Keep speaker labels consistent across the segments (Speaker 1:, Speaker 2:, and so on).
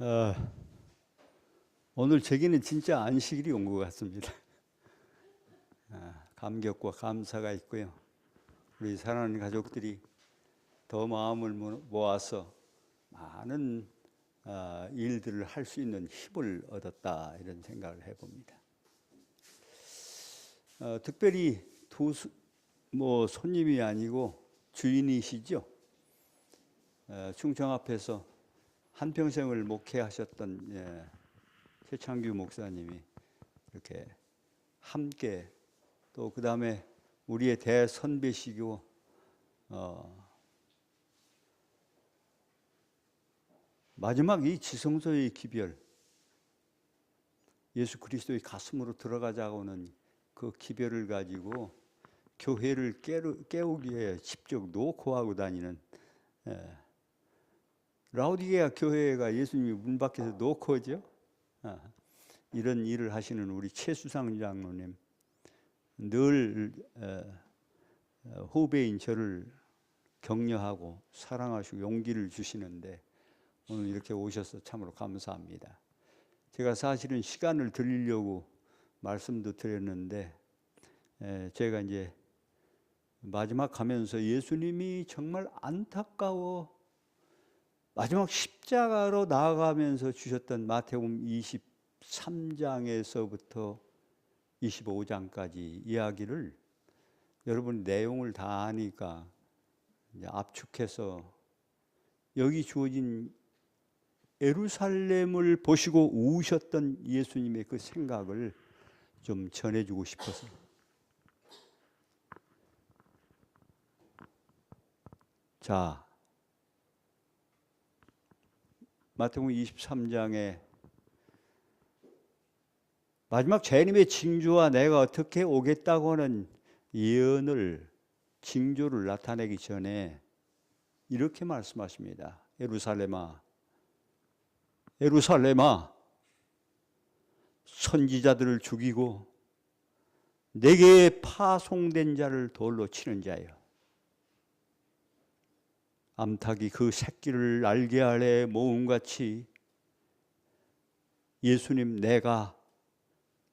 Speaker 1: 어, 오늘 제게는 진짜 안식일이 온 것 같습니다. 감격과 감사가 있고요. 우리 사랑하는 가족들이 더 마음을 모아서 많은 일들을 할 수 있는 힘을 얻었다, 이런 생각을 해봅니다. 특별히 손님이 아니고 주인이시죠. 충청 앞에서 한평생을 목회하셨던 최창규 목사님이 이렇게 함께, 또 그 다음에 우리의 대선배시고 마지막 이 지성소의 기별, 예수 그리스도의 가슴으로 들어가자고는 그 기별을 가지고 교회를 깨우기 위해 직접 노코하고 다니는, 라오디게아 교회가 예수님이 문 밖에서 노코죠. 이런 일을 하시는 우리 최수상 장로님, 늘 후배인 저를 격려하고 사랑하시고 용기를 주시는데 오늘 이렇게 오셔서 참으로 감사합니다. 제가 사실은 시간을 드리려고 말씀도 드렸는데, 제가 이제 마지막 가면서 예수님이 정말 안타까워 마지막 십자가로 나아가면서 주셨던 마태복음 23장에서부터 25장까지 이야기를 여러분 내용을 다 아니까 이제 압축해서 여기 주어진 예루살렘을 보시고 우셨던 예수님의 그 생각을 좀 전해주고 싶어서. 자, 마태복음 23장에 마지막 재림의 징조와 내가 어떻게 오겠다고 하는 예언을, 징조를 나타내기 전에 이렇게 말씀하십니다. 예루살렘아, 예루살렘아, 선지자들을 죽이고 내게 파송된 자를 돌로 치는 자여, 암탉이 그 새끼를 날개 아래 모음같이 예수님, 내가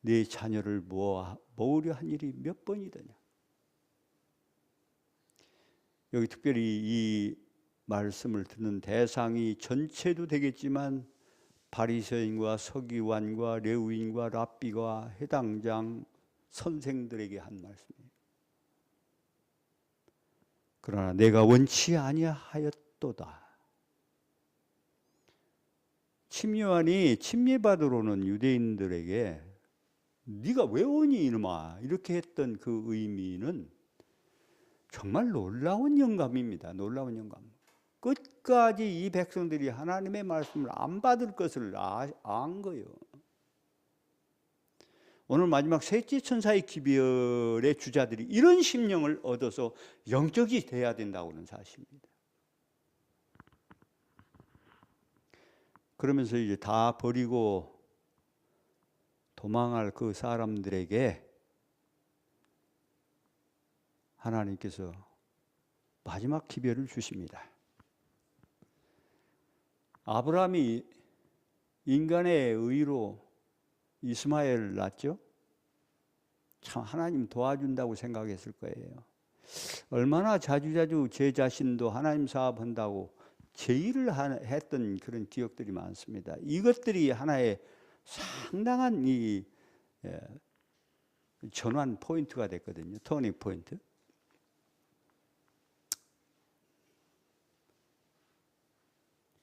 Speaker 1: 네 자녀를 모으려 한 일이 몇 번이더냐. 여기 특별히 이 말씀을 듣는 대상이 전체도 되겠지만 바리새인과 서기관과 레위인과 랍비가 해당장 선생들에게 한 말씀이에요. 그러나 내가 원치 아니하였도다. 침례요한이 침례받으러 오는 유대인들에게 네가 왜 오니 이놈아, 이렇게 했던 그 의미는 정말 놀라운 영감입니다. 놀라운 영감. 끝까지 이 백성들이 하나님의 말씀을 안 받을 것을 안 거예요. 오늘 마지막 셋째 천사의 기별의 주자들이 이런 심령을 얻어서 영적이 돼야 된다고는 사실입니다. 그러면서 이제 다 버리고 도망할 그 사람들에게 하나님께서 마지막 기별을 주십니다. 아브라함이 인간의 의로 이스마엘을 낳았죠. 참 하나님 도와준다고 생각했을 거예요. 얼마나 자주자주 제 자신도 하나님 사업한다고 제의를 했던 그런 기억들이 많습니다. 이것들이 하나의 상당한 이 전환 포인트가 됐거든요. 터닝 포인트.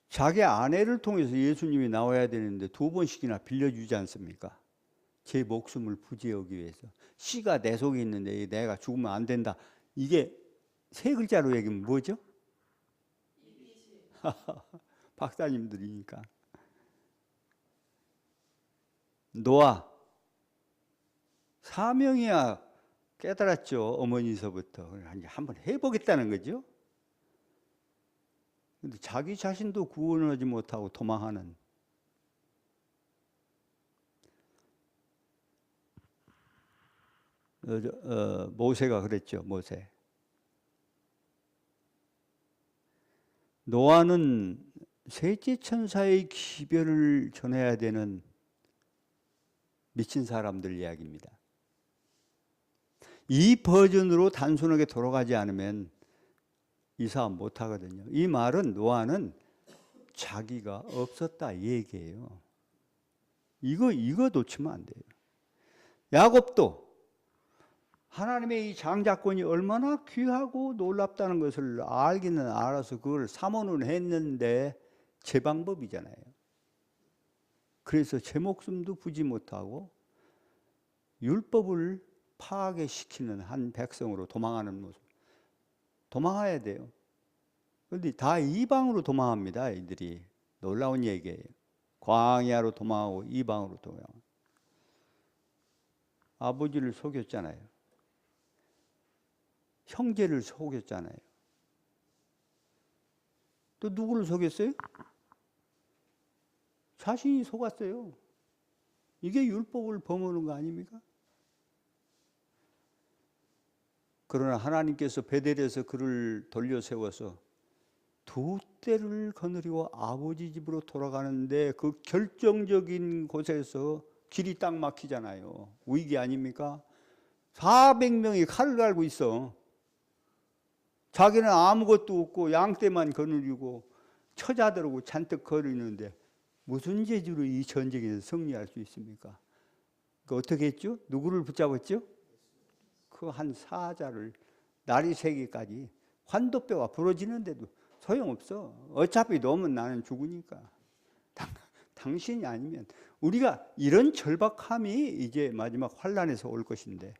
Speaker 1: 자기 아내를 통해서 예수님이 나와야 되는데 2번씩이나 빌려주지 않습니까? 제 목숨을 부지하기 위해서. 씨가 내 속에 있는데 내가 죽으면 안 된다. 이게 세 글자로 얘기하면 뭐죠? 박사님들이니까. 노아, 사명이야 깨달았죠. 어머니서부터. 한번 해보겠다는 거죠. 근데 자기 자신도 구원하지 못하고 도망하는. 모세가 그랬죠. 모세. 노아는 셋째 천사의 기별을 전해야 되는 미친 사람들 이야기입니다. 이 버전으로 단순하게 돌아가지 않으면 이 사람 못하거든요. 이 말은 노아는 자기가 없었다 이 얘기예요. 이거 놓치면 안 돼요. 야곱도 하나님의 이 장자권이 얼마나 귀하고 놀랍다는 것을 알기는 알아서 그걸 삼원은 했는데 제 방법이잖아요. 그래서 제 목숨도 부지 못하고 율법을 파괴시키는 한 백성으로 도망하는 모습. 도망해야 돼요. 그런데 다 이방으로 도망합니다. 이들이. 놀라운 얘기예요. 광야로 도망하고 이방으로 도망하고. 아버지를 속였잖아요. 형제를 속였잖아요. 또 누구를 속였어요? 자신이 속았어요. 이게 율법을 범하는 거 아닙니까? 그러나 하나님께서 베델에서 그를 돌려 세워서 두 때를 거느리고 아버지 집으로 돌아가는데 그 결정적인 곳에서 길이 딱 막히잖아요. 위기 아닙니까? 400명이 칼을 갈고 있어. 자기는 아무것도 없고 양떼만 거느리고 처자들하고 잔뜩 거리는데 무슨 재주로 이 전쟁에서 승리할 수 있습니까? 어떻게 했죠? 누구를 붙잡았죠? 그 한 사자를 날이 새기까지 환도뼈가 부러지는데도 소용없어. 어차피 너면 나는 죽으니까. 당신이 아니면. 우리가 이런 절박함이 이제 마지막 환란에서 올 것인데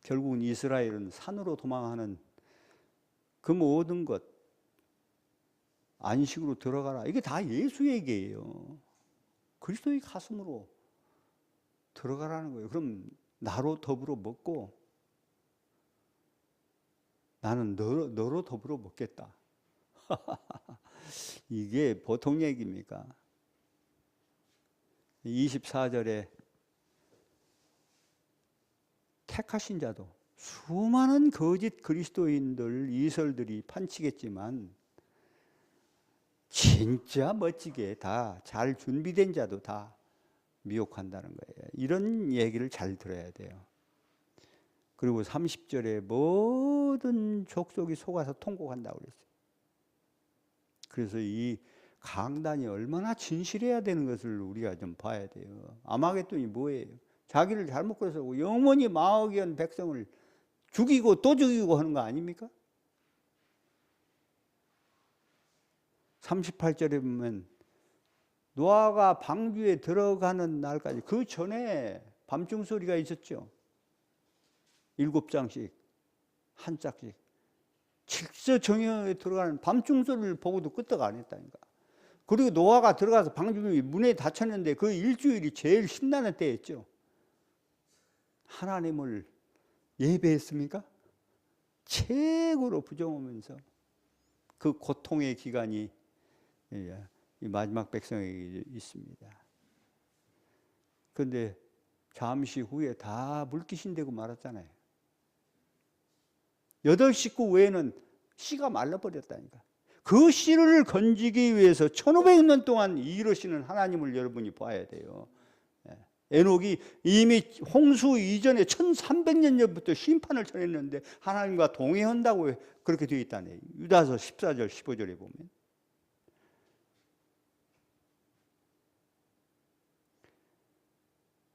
Speaker 1: 결국은 이스라엘은 산으로 도망하는 그 모든 것 안식으로 들어가라. 이게 다 예수 얘기예요. 그리스도의 가슴으로 들어가라는 거예요. 그럼 나로 더불어 먹고 나는 너로 더불어 먹겠다. 이게 보통 얘기입니까? 24절에 택하신 자도 수많은 거짓 그리스도인들, 이설들이 판치겠지만 진짜 멋지게 다 잘 준비된 자도 다 미혹한다는 거예요. 이런 얘기를 잘 들어야 돼요. 그리고 30절에 모든 족속이 속아서 통곡한다고 그랬어요. 그래서 이 강단이 얼마나 진실해야 되는 것을 우리가 좀 봐야 돼요. 아마겟돈이 뭐예요? 자기를 잘못 걸어서 영원히 망하게 백성을 죽이고 또 죽이고 하는 거 아닙니까? 38절에 보면 노아가 방주에 들어가는 날까지 그 전에 밤중 소리가 있었죠. 7장씩 한 짝씩 칠서정형에 들어가는 밤중 소리를 보고도 끄떡 안 했다니까. 그리고 노아가 들어가서 방주문이 문에 닫혔는데 그 일주일이 제일 신나는 때였죠. 하나님을 예배했습니까? 최고로 부정하면서 그 고통의 기간이 이 마지막 백성에게 있습니다. 그런데 잠시 후에 다 물귀신 되고 말았잖아요. 8식구 외에는 씨가 말라버렸다니까. 그 씨를 건지기 위해서 1500년 동안 이루시는 하나님을 여러분이 봐야 돼요. 에녹이 이미 홍수 이전에 1300년 전부터 심판을 전했는데 하나님과 동의한다고 그렇게 되어 있다네. 유다서 14절 15절에 보면.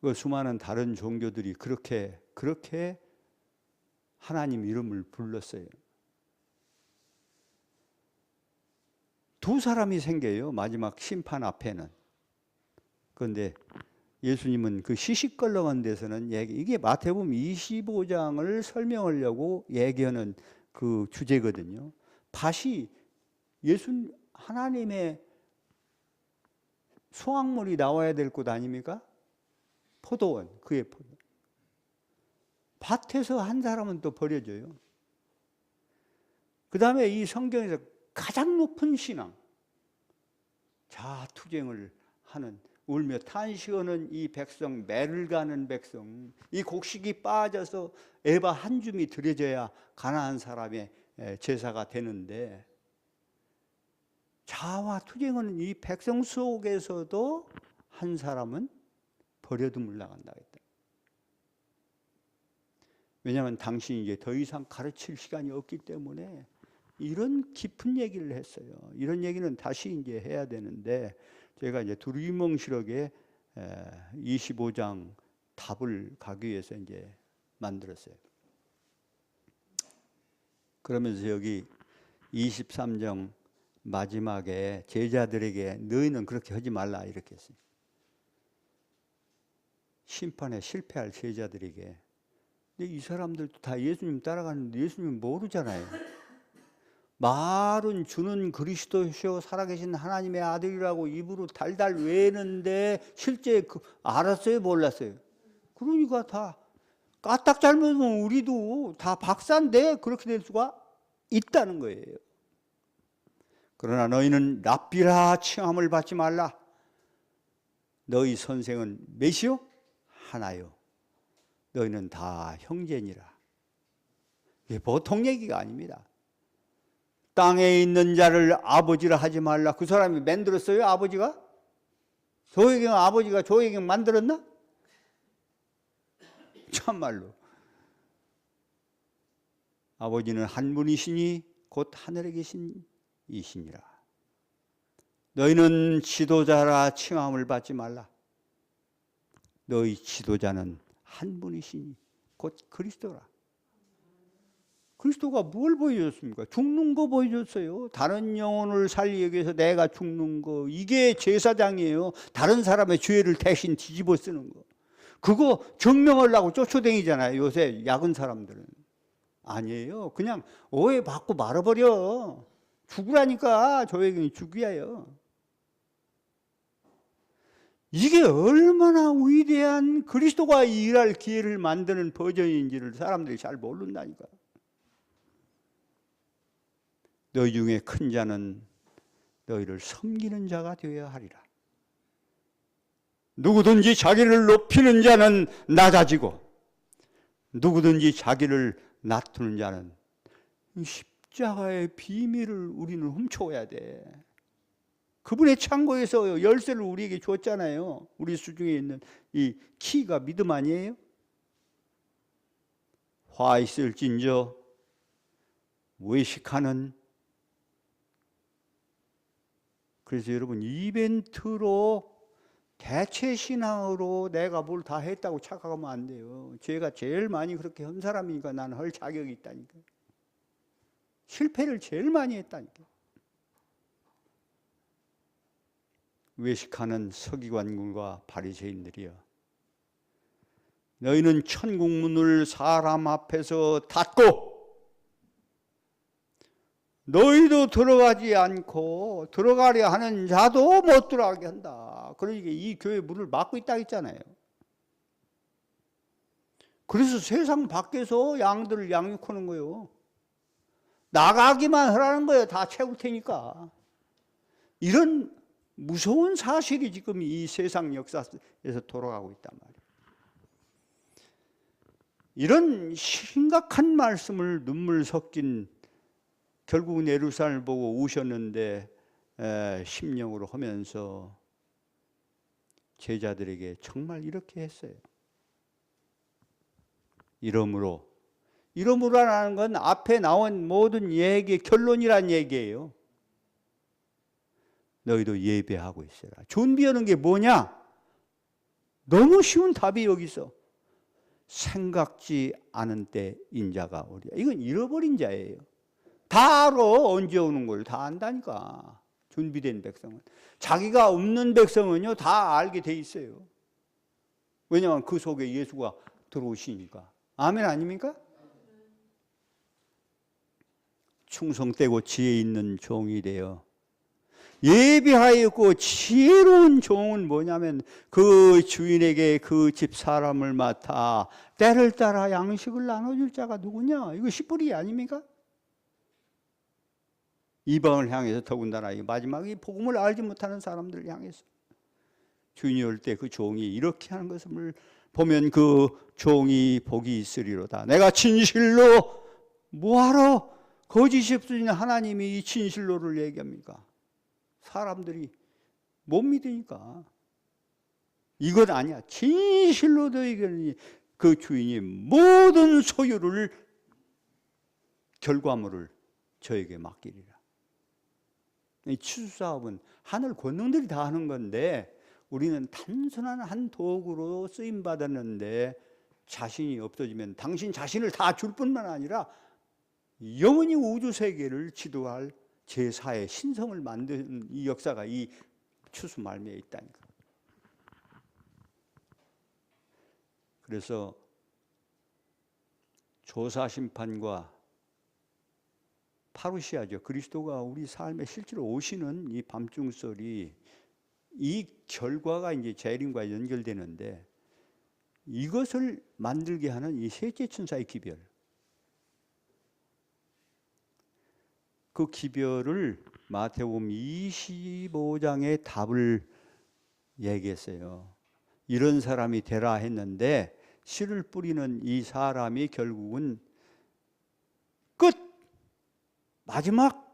Speaker 1: 그 수많은 다른 종교들이 그렇게 하나님 이름을 불렀어요. 두 사람이 생겨요. 마지막 심판 앞에는. 그런데 예수님은 그 시시껄렁한 데서는 이게 마태복음 25장을 설명하려고 얘기하는 그 주제거든요. 밭이 하나님의 수확물이 나와야 될 곳 아닙니까? 포도원, 그의 포도원. 밭에서 한 사람은 또 버려져요. 그 다음에 이 성경에서 가장 높은 신앙, 자투쟁을 하는, 울며 탄식하는 이 백성, 매를 가는 백성, 이 곡식이 빠져서 에바 한 줌이 들여져야 가나안 사람의 제사가 되는데 자아와 투쟁은 이 백성 속에서도 한 사람은 버려둠을 나간다 했다. 왜냐하면 당신이 이제 더 이상 가르칠 시간이 없기 때문에 이런 깊은 얘기를 했어요. 이런 얘기는 다시 이제 해야 되는데 제가 이제 두루뭉실하게 25장 답을 가기 위해서 이제 만들었어요. 그러면서 여기 23장 마지막에 제자들에게 너희는 그렇게 하지 말라 이렇게 했어요. 심판에 실패할 제자들에게. 근데 이 사람들도 다 예수님 따라가는데 예수님 모르잖아요. 말은 주는 그리스도시요 살아계신 하나님의 아들이라고 입으로 달달 외는데 실제 알았어요 몰랐어요? 그러니까 다 까딱 잘못하면 우리도 다 박사인데 그렇게 될 수가 있다는 거예요. 그러나 너희는 랍비라 칭함을 받지 말라. 너희 선생은 몇이요? 하나요. 너희는 다 형제니라. 이게 보통 얘기가 아닙니다. 땅에 있는 자를 아버지라 하지 말라. 그 사람이 만들었어요? 아버지가? 조혜경 아버지가 조혜경 만들었나? 참말로. 아버지는 한 분이시니 곧 하늘에 계신 이시니라. 너희는 지도자라 칭함을 받지 말라. 너희 지도자는 한 분이시니 곧 그리스도라. 그리스도가 뭘 보여줬습니까? 죽는 거 보여줬어요. 다른 영혼을 살리기 위해서 내가 죽는 거. 이게 제사장이에요. 다른 사람의 죄를 대신 뒤집어 쓰는 거. 그거 증명하려고 쫓아다니잖아요. 요새 야근 사람들은. 아니에요. 그냥 오해받고 말아버려. 죽으라니까. 조혜경이 죽이야요. 이게 얼마나 위대한 그리스도가 일할 기회를 만드는 버전인지를 사람들이 잘 모른다니까. 너희 중에 큰 자는 너희를 섬기는 자가 되어야 하리라. 누구든지 자기를 높이는 자는 낮아지고 누구든지 자기를 낮추는 자는 십자가의 비밀을 우리는 훔쳐와야 돼. 그분의 창고에서 열쇠를 우리에게 줬잖아요. 우리 수중에 있는 이 키가 믿음 아니에요? 화 있을진저 외식하는. 그래서 여러분 이벤트로 대체신앙으로 내가 뭘 다 했다고 착각하면 안 돼요. 제가 제일 많이 그렇게 한 사람이니까 나는 할 자격이 있다니까. 실패를 제일 많이 했다니까. 외식하는 서기관들과 바리새인들이여, 너희는 천국문을 사람 앞에서 닫고 너희도 들어가지 않고 들어가려 하는 자도 못 들어가게 한다. 그러니까 이 교회 문을 막고 있다 했잖아요. 그래서 세상 밖에서 양들을 양육하는 거예요. 나가기만 하라는 거예요. 다 채울 테니까. 이런 무서운 사실이 지금 이 세상 역사에서 돌아가고 있단 말이에요. 이런 심각한 말씀을 눈물 섞인, 결국은 예루살렘을 보고 우셨는데 심령으로 하면서 제자들에게 정말 이렇게 했어요. 이러므로라는 건 앞에 나온 모든 얘기의 결론이란 얘기예요. 너희도 예배하고 있어라. 준비하는 게 뭐냐? 너무 쉬운 답이 여기 있어. 생각지 않은 때 인자가 오리라. 이건 잃어버린 자예요. 다 알아. 언제 오는 걸 다 안다니까. 준비된 백성은. 자기가 없는 백성은요 다 알게 돼 있어요. 왜냐하면 그 속에 예수가 들어오시니까. 아멘 아닙니까? 충성되고 지혜 있는 종이 되어 예비하였고 지혜로운 종은 뭐냐면 그 주인에게 그 집 사람을 맡아 때를 따라 양식을 나눠줄 자가 누구냐? 이거 씨뿌리 아닙니까? 이방을 향해서, 더군다나 마지막에 복음을 알지 못하는 사람들을 향해서 주인이 올 때 그 종이 이렇게 하는 것을 보면 그 종이 복이 있으리로다. 내가 진실로 뭐하러 거짓이 없으니 하나님이 이 진실로를 얘기합니까? 사람들이 못 믿으니까. 이건 아니야. 진실로 너희에게는 그 주인이 모든 소유를, 결과물을 저에게 맡기리라. 이 추수사업은 하늘 권능들이 다 하는 건데 우리는 단순한 한 도구로 쓰임 받았는데 자신이 없어지면 당신 자신을 다 줄 뿐만 아니라 영원히 우주 세계를 지도할 제4의 신성을 만드는 이 역사가 이 추수 말미에 있다니까. 그래서 조사 심판과 파루시아죠. 그리스도가 우리 삶에 실제로 오시는 이 밤중설이 이 결과가 이제 재림과 연결되는데 이것을 만들게 하는 이 셋째 천사의 기별. 그 기별을 마태복음 25장의 답을 얘기했어요. 이런 사람이 되라 했는데 씨를 뿌리는 이 사람이 결국은 끝! 마지막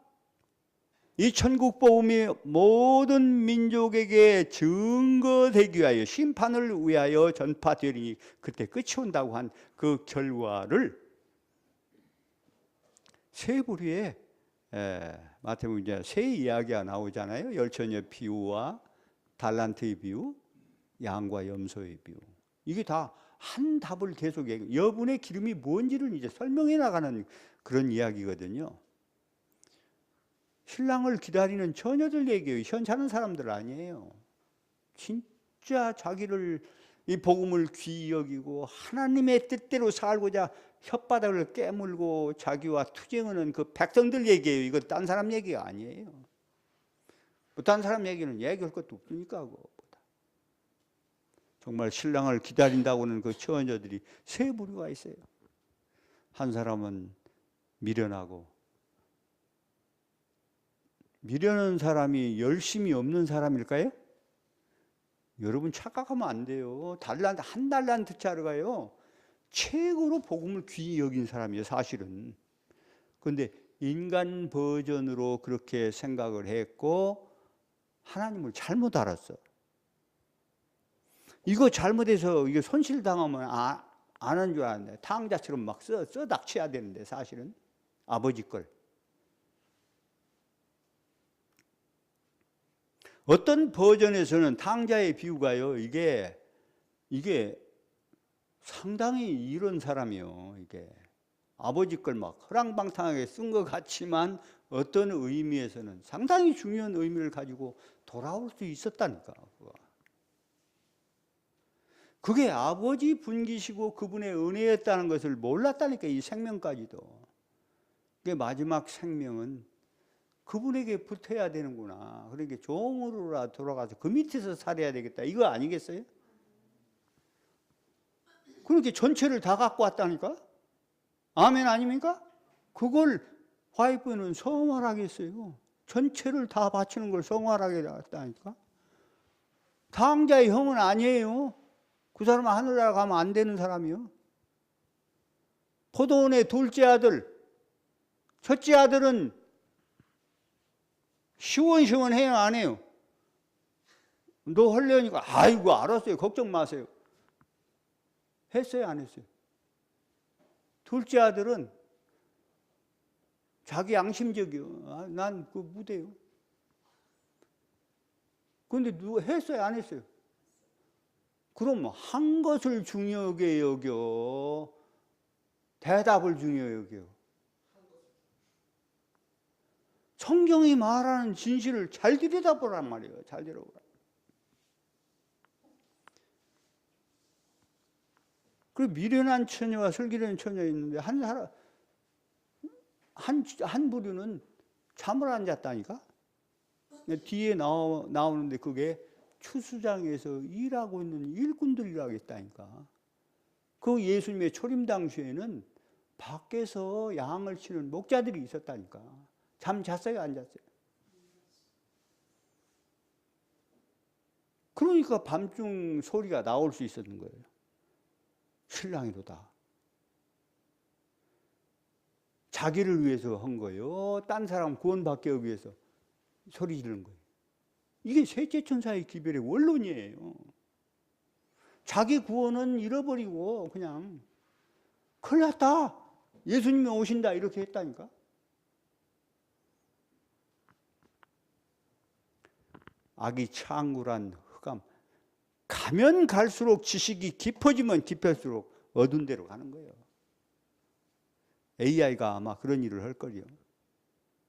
Speaker 1: 이 천국 복음이 모든 민족에게 증거되기 위하여 심판을 위하여 전파되리니 그때 끝이 온다고 한 그 결과를 세 부류의 마태복음 이제 세 이야기가 나오잖아요. 열처녀 비유와 달란트의 비유, 양과 염소의 비유. 이게 다 한 답을 계속 여분의 기름이 뭔지를 이제 설명해 나가는 그런 이야기거든요. 신랑을 기다리는 처녀들 얘기예요. 현찮은 사람들 아니에요. 진짜 자기를 이 복음을 귀히 여기고 하나님의 뜻대로 살고자 혓바닥을 깨물고 자기와 투쟁하는 그 백성들 얘기예요. 이거 딴 사람 얘기가 아니에요. 딴 사람 얘기는 얘기할 것도 없으니까 그거보다. 정말 신랑을 기다린다고는 그 처녀들이 세 부류가 있어요. 한 사람은 미련하고, 미련한 사람이 열심이 없는 사람일까요? 여러분 착각하면 안 돼요. 한 달란트 차르가요 최고로 복음을 귀히 여긴 사람이에요, 사실은. 그런데 인간 버전으로 그렇게 생각을 했고 하나님을 잘못 알았어. 이거 잘못해서 이게 손실당하면 안 하는 줄 알았는데 탕자처럼 막 낙치해야 되는데 사실은 아버지 걸. 어떤 버전에서는 탕자의 비유가요, 이게 상당히 이런 사람이요. 이게 아버지 걸 막 허랑방탕하게 쓴 것 같지만 어떤 의미에서는 상당히 중요한 의미를 가지고 돌아올 수 있었다니까. 그게 아버지 분기시고 그분의 은혜였다는 것을 몰랐다니까, 이 생명까지도. 그게 마지막 생명은 그분에게 붙어야 되는구나. 그러니까 종으로 돌아가서 그 밑에서 살아야 되겠다. 이거 아니겠어요? 그렇게 전체를 다 갖고 왔다니까? 아멘 아닙니까? 그걸 와이프는 성활하겠어요. 전체를 다 바치는 걸 성활하게 했다니까? 탕자의 형은 아니에요. 그 사람은 하늘나라 가면 안 되는 사람이요. 포도원의 둘째 아들, 첫째 아들은 시원시원해요, 안 해요? 너 하려니까 아이고 알았어요, 걱정 마세요. 했어요, 안 했어요? 둘째 아들은 자기 양심적이요. 난 그 무대요. 그런데 누가 했어요, 안 했어요? 그럼 한 것을 중요하게 여겨, 대답을 중요하게 여겨. 성경이 말하는 진실을 잘 들여다보란 말이에요. 잘 들어보라. 그리고 미련한 처녀와 슬기로운 처녀 있는데 한 부류는 잠을 안 잤다니까. 뒤에 나오는데 그게 추수장에서 일하고 있는 일꾼들이라고 했다니까. 그 예수님의 초림 당시에는 밖에서 양을 치는 목자들이 있었다니까. 잠 잤어요, 안 잤어요? 그러니까 밤중 소리가 나올 수 있었는 거예요. 신랑이로다. 자기를 위해서 한 거예요. 딴 사람 구원받기 위해서 소리 지르는 거예요. 이게 셋째 천사의 기별의 원론이에요. 자기 구원은 잃어버리고 그냥 큰일 났다, 예수님이 오신다, 이렇게 했다니까. 악이 창굴한 흑암, 가면 갈수록 지식이 깊어지면 깊을수록 어두운 데로 가는 거예요. AI가 아마 그런 일을 할 거예요.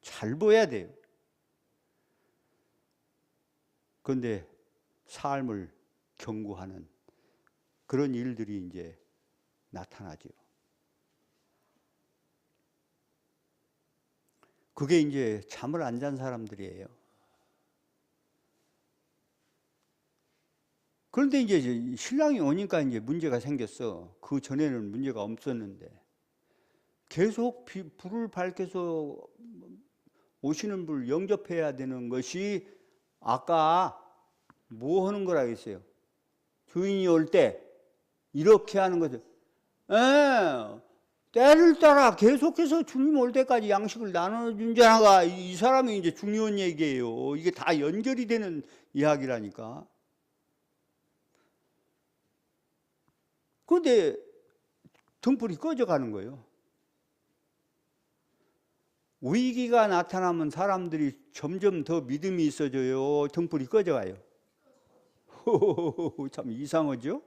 Speaker 1: 잘 보여야 돼요. 그런데 삶을 경고하는 그런 일들이 이제 나타나죠. 그게 이제 잠을 안 잔 사람들이에요. 그런데 이제 신랑이 오니까 이제 문제가 생겼어. 그 전에는 문제가 없었는데 계속 불을 밝혀서 오시는 불 영접해야 되는 것이 아까 뭐 하는 거라 했어요? 주인이 올 때 이렇게 하는 거죠. 때를 따라 계속해서 주님 올 때까지 양식을 나눠준 자가 이 사람이 이제 중요한 얘기예요. 이게 다 연결이 되는 이야기라니까. 그런데 등불이 꺼져가는 거예요. 위기가 나타나면 사람들이 점점 더 믿음이 있어져요, 등불이 꺼져가요? 참 이상하죠?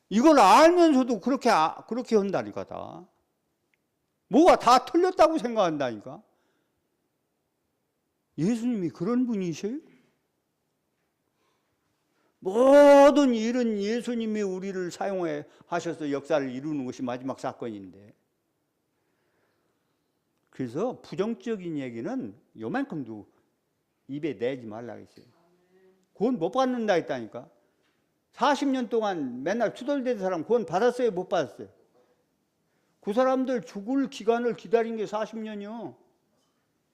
Speaker 1: 이걸 알면서도 그렇게 한다니까. 다 뭐가 다 틀렸다고 생각한다니까. 예수님이 그런 분이셔요? 모든 일은 예수님이 우리를 사용해 하셔서 역사를 이루는 것이 마지막 사건인데, 그래서 부정적인 얘기는 요만큼도 입에 내지 말라 했어요. 구원 못 받는다 했다니까. 40년 동안 맨날 투덜대는 사람 구원 받았어요, 못 받았어요? 그 사람들 죽을 기간을 기다린 게 40년이요.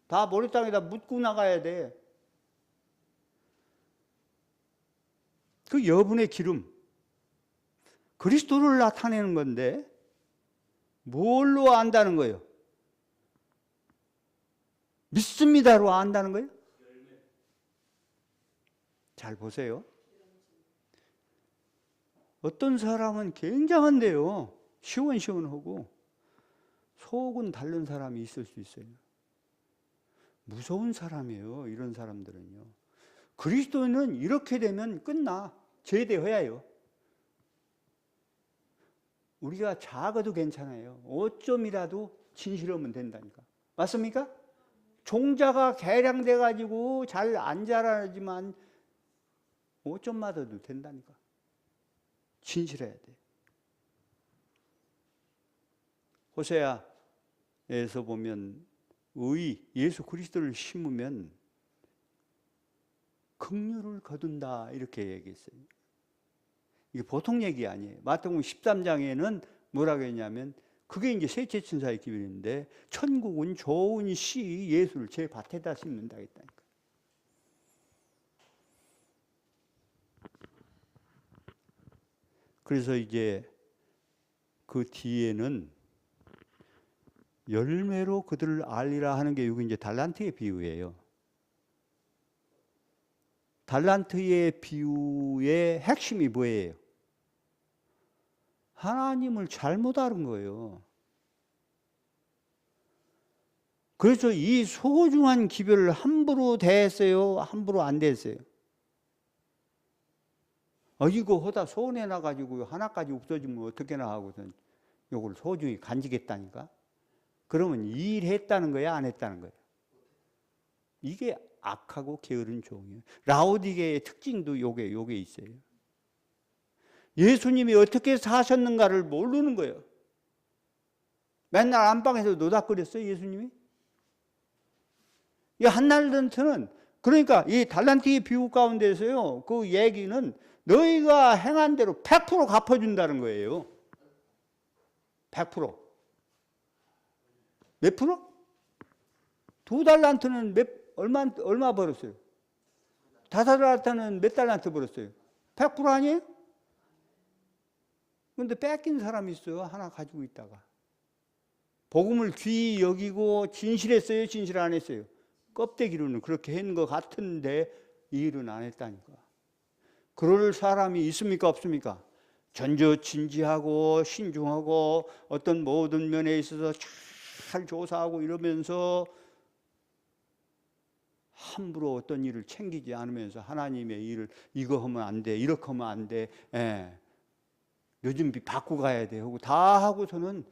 Speaker 1: 다 모래땅에다 묻고 나가야 돼. 그 여분의 기름, 그리스도를 나타내는 건데 뭘로 안다는 거예요? 믿습니다로 안다는 거예요? 잘 보세요. 어떤 사람은 굉장한데요, 시원시원하고 속은 다른 사람이 있을 수 있어요. 무서운 사람이에요, 이런 사람들은요. 그리스도는 이렇게 되면 끝나, 제대해야요. 우리가 작아도 괜찮아요. 5점이라도 진실하면 된다니까. 맞습니까? 종자가 개량돼 가지고 잘 안 자라지만 5점 맞아도 된다니까. 진실해야 돼. 호세아에서 보면 예수 그리스도를 심으면 긍휼을 거둔다, 이렇게 얘기했어요. 이게 보통 얘기 아니에요. 마태복음 13장에는 뭐라고 했냐면, 그게 이제 셋째 천사의 기별인데, 천국은 좋은 씨 예수를 제 밭에다 심는다 했다니까. 그래서 이제 그 뒤에는 열매로 그들을 알리라 하는 게 여기 이제 달란트의 비유예요. 달란트의 비유의 핵심이 뭐예요? 하나님을 잘못 알은 거예요. 그래서 이 소중한 기별을 함부로 대했어요, 함부로 안 대했어요? 이거 하다 손해나가지고 하나까지 없어지면 어떻게나 하고선 이걸 소중히 간직했다니까. 그러면 일했다는 거야, 안 했다는 거야? 이게 악하고 게으른 종이에요. 라오디게의 특징도 요게 있어요. 예수님이 어떻게 사셨는가를 모르는 거예요. 맨날 안방에서 노닥거렸어요, 예수님이? 이 한날던트는, 그러니까 이 달란트의 비유 가운데서요, 그 얘기는 너희가 행한 대로 100% 갚아준다는 거예요. 100%. 몇 프로? 2달란트는 얼마 벌었어요? 5달란트는 몇 달란트 벌었어요? 100% 아니에요? 그런데 뺏긴 사람이 있어요, 하나 가지고 있다가. 복음을 귀히 여기고 진실했어요, 진실 안 했어요? 껍데기로는 그렇게 한 것 같은데 이 일은 안 했다니까. 그럴 사람이 있습니까 없습니까? 전저진지하고 신중하고 어떤 모든 면에 있어서 잘 조사하고 이러면서 함부로 어떤 일을 챙기지 않으면서 하나님의 일을 이거 하면 안 돼, 이렇게 하면 안 돼, 요즘 바꾸고 가야 돼 하고 다 하고서는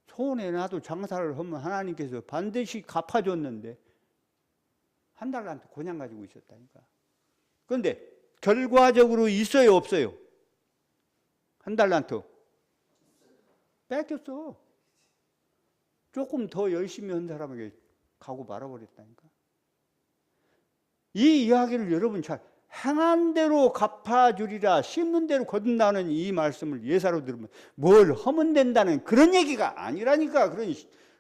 Speaker 1: 손에 놔도 장사를 하면 하나님께서 반드시 갚아줬는데 한 달한테 그냥 가지고 있었다니까. 그런데 결과적으로 있어요 없어요? 한 달란트 뺏겼어. 조금 더 열심히 한 사람에게 가고 말아버렸다니까. 이 이야기를 여러분 잘 행한 대로 갚아주리라 심는 대로 거둔다는 이 말씀을 예사로 들으면 뭘 하면 된다는 그런 얘기가 아니라니까.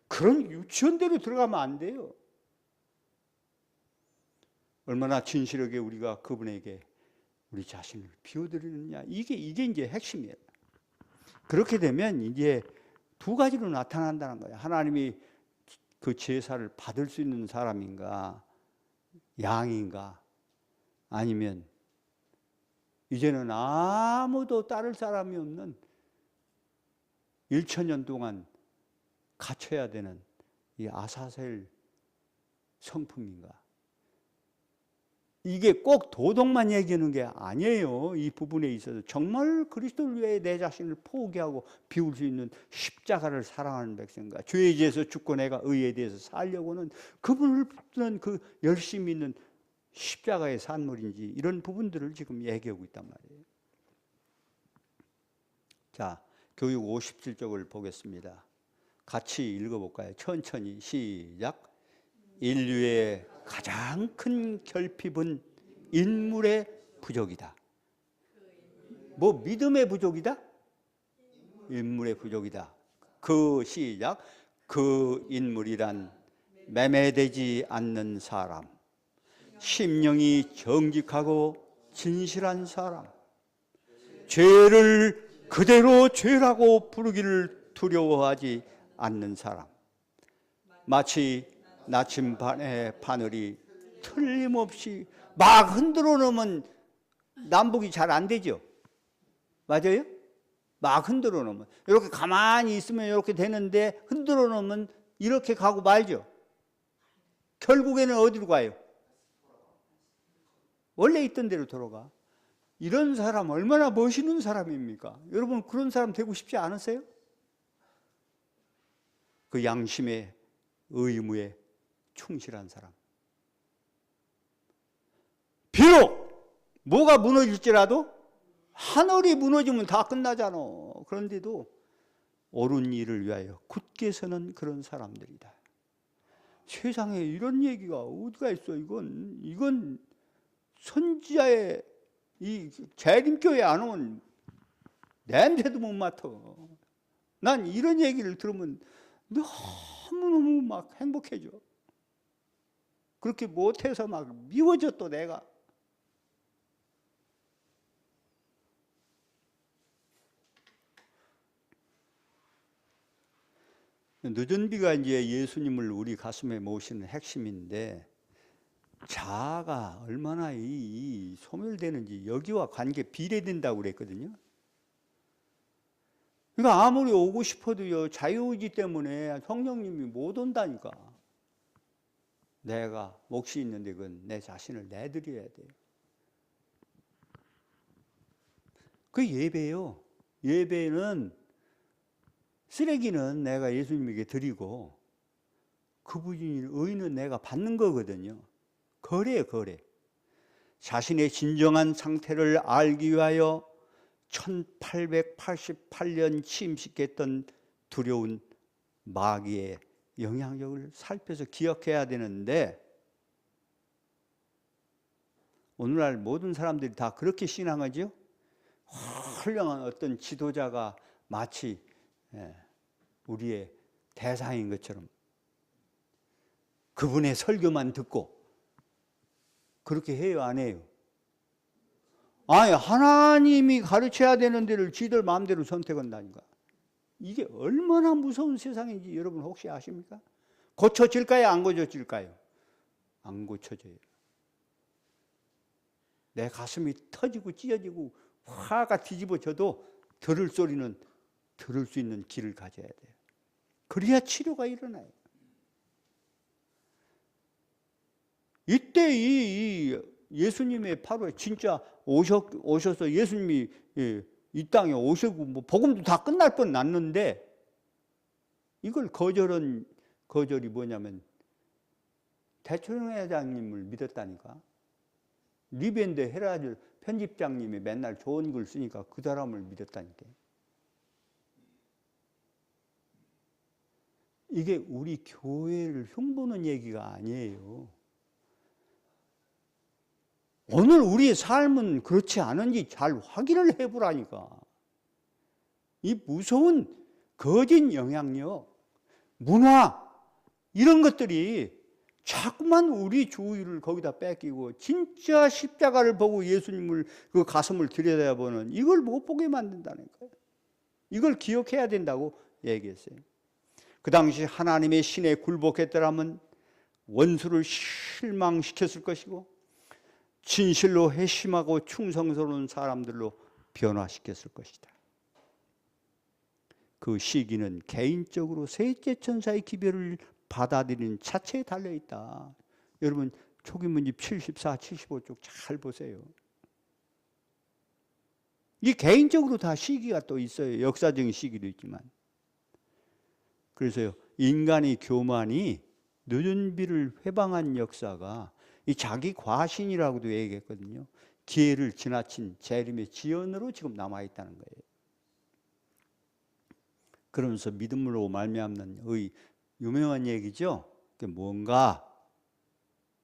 Speaker 1: 그런 유치원대로 들어가면 안 돼요. 얼마나 진실하게 우리가 그분에게 우리 자신을 비워드리느냐. 이게 이제 핵심이에요. 그렇게 되면 이제 두 가지로 나타난다는 거예요. 하나님이 그 제사를 받을 수 있는 사람인가, 양인가, 아니면 이제는 아무도 따를 사람이 없는 1000년 동안 갇혀야 되는 이 아사셀 성품인가. 이게 꼭 도덕만 얘기하는 게 아니에요. 이 부분에 있어서 정말 그리스도를 위해 내 자신을 포기하고 비울 수 있는 십자가를 사랑하는 백성과 죄에 대해서 죽고 내가 의에 대해서 살려고는 그분을 붙드는 그 열심히 있는 십자가의 산물인지 이런 부분들을 지금 얘기하고 있단 말이에요. 자, 교육 57쪽을 보겠습니다. 같이 읽어볼까요? 천천히 시작. 인류의 가장 큰 결핍은 인물의 부족이다. 뭐 믿음의 부족이다? 인물의 부족이다. 그 시작. 그 인물이란 매매되지 않는 사람, 심령이 정직하고 진실한 사람, 죄를 그대로 죄라고 부르기를 두려워하지 않는 사람, 마치 나침반의 바늘이 틀림없이 막 흔들어 놓으면 남북이 잘 안 되죠. 맞아요? 막 흔들어 놓으면 이렇게 가만히 있으면 이렇게 되는데 흔들어 놓으면 이렇게 가고 말죠. 결국에는 어디로 가요? 원래 있던 대로 돌아가. 이런 사람 얼마나 멋있는 사람입니까? 여러분 그런 사람 되고 싶지 않으세요? 그 양심의 의무에 충실한 사람. 비록 뭐가 무너질지라도 하늘이 무너지면 다 끝나잖아. 그런데도 옳은 일을 위하여 굳게 서는 그런 사람들이다. 세상에 이런 얘기가 어디가 있어? 이건 선지자의 이 재림교회 안 오면 냄새도 못 맡아. 난 이런 얘기를 들으면 너무너무 막 행복해져. 그렇게 못해서 막 미워져 또 내가. 늦은 비가 이제 예수님을 우리 가슴에 모시는 핵심인데 자아가 얼마나 이 소멸되는지 여기와 관계 비례된다고 그랬거든요. 그러니까 아무리 오고 싶어도요 자유의지 때문에 성령님이 못 온다니까. 내가 몫이 있는데 그건 내 자신을 내드려야 돼요. 그 예배요. 예배는 쓰레기는 내가 예수님에게 드리고 그분이 의는 내가 받는 거거든요. 거래예요, 거래. 자신의 진정한 상태를 알기 위하여 1888년 침식했던 두려운 마귀의 영향력을 살펴서 기억해야 되는데 오늘날 모든 사람들이 다 그렇게 신앙하죠? 훌륭한 어떤 지도자가 마치 우리의 대상인 것처럼 그분의 설교만 듣고 그렇게 해요, 안 해요? 아니, 하나님이 가르쳐야 되는 데를 지들 마음대로 선택한다니까. 이게 얼마나 무서운 세상인지 여러분 혹시 아십니까? 고쳐질까요? 안 고쳐질까요? 안 고쳐져요. 내 가슴이 터지고 찢어지고 화가 뒤집어져도 들을 소리는 들을 수 있는 귀를 가져야 돼요. 그래야 치료가 일어나요. 이때 이 예수님의 바로 진짜 오셔서 예수님이 이 땅에 오시고 뭐 복음도 다 끝날 뻔 났는데 이걸 거절이 뭐냐면 대통령 회장님을 믿었다니까. 리벤드 헤라드 편집장님이 맨날 좋은 글 쓰니까 그 사람을 믿었다니까. 이게 우리 교회를 흉보는 얘기가 아니에요. 오늘 우리의 삶은 그렇지 않은지 잘 확인을 해보라니까. 이 무서운 거짓 영향력, 문화 이런 것들이 자꾸만 우리 주의를 거기다 뺏기고 진짜 십자가를 보고 예수님을 그 가슴을 들여다보는 이걸 못 보게 만든다는 거예요. 이걸 기억해야 된다고 얘기했어요. 그 당시 하나님의 신에 굴복했더라면 원수를 실망시켰을 것이고 진실로 회심하고 충성스러운 사람들로 변화시켰을 것이다. 그 시기는 개인적으로 셋째 천사의 기별을 받아들이는 자체에 달려있다. 여러분 초기문집 74, 75쪽 잘 보세요. 이 개인적으로 다 시기가 또 있어요. 역사적인 시기도 있지만. 그래서요, 인간의 교만이 늦은 비를 회방한 역사가 이 자기 과신이라고도 얘기했거든요. 기회를 지나친 재림의 지연으로 지금 남아있다는 거예요. 그러면서 믿음으로 말미암는 의 유명한 얘기죠. 그게 뭔가,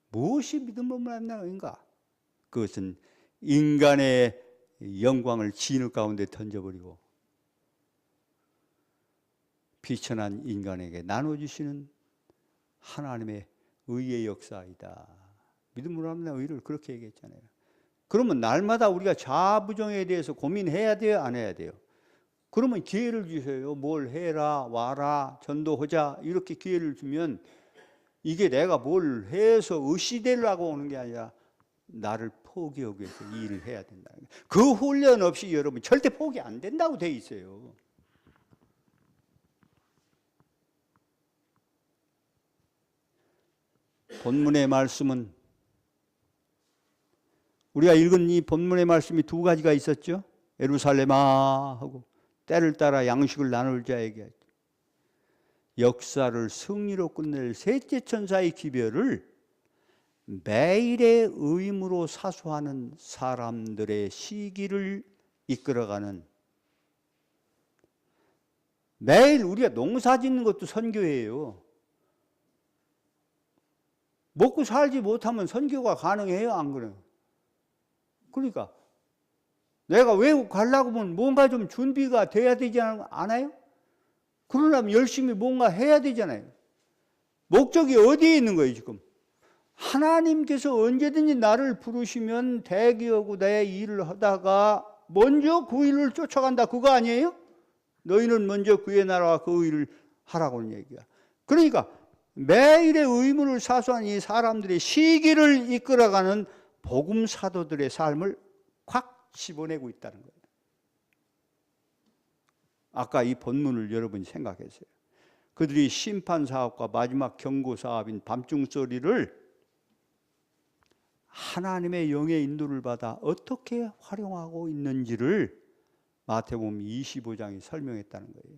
Speaker 1: 무엇이 믿음으로 말미암는 의인가? 그것은 인간의 영광을 진흙 가운데 던져버리고 비천한 인간에게 나눠주시는 하나님의 의의 역사이다. 믿음으로 말미암는 의를 그렇게 얘기했잖아요. 그러면 날마다 우리가 자부정에 대해서 고민해야 돼요? 안 해야 돼요? 그러면 기회를 주셔요. 뭘 해라, 와라, 전도하자 이렇게 기회를 주면 이게 내가 뭘 해서 의시되려고 오는 게 아니라 나를 포기하기 위해서 이 일을 해야 된다. 그 훈련 없이 여러분 절대 포기 안 된다고 돼 있어요. 본문의 말씀은 우리가 읽은 이 본문의 말씀이 두 가지가 있었죠. 예루살렘아 하고 때를 따라 양식을 나눌 자에게 역사를 승리로 끝낼 셋째 천사의 기별을 매일의 의무로 사수하는 사람들의 시기를 이끌어가는, 매일 우리가 농사 짓는 것도 선교예요. 먹고 살지 못하면 선교가 가능해요? 안 그래요? 그러니까 내가 외국 가려고 하면 뭔가 좀 준비가 돼야 되지 않아요? 그러려면 열심히 뭔가 해야 되잖아요. 목적이 어디에 있는 거예요 지금? 하나님께서 언제든지 나를 부르시면 대기하고 내 일을 하다가 먼저 그 일을 쫓아간다 그거 아니에요? 너희는 먼저 그의 나라와 그 일을 하라고는 얘기야. 그러니까 매일의 의무를 사수한 이 사람들의 시기를 이끌어가는 복음 사도들의 삶을 콱 집어내고 있다는 거예요. 아까 이 본문을 여러분이 생각했어요. 그들이 심판 사업과 마지막 경고 사업인 밤중 소리를 하나님의 영의 인도를 받아 어떻게 활용하고 있는지를 마태복음 25장이 설명했다는 거예요.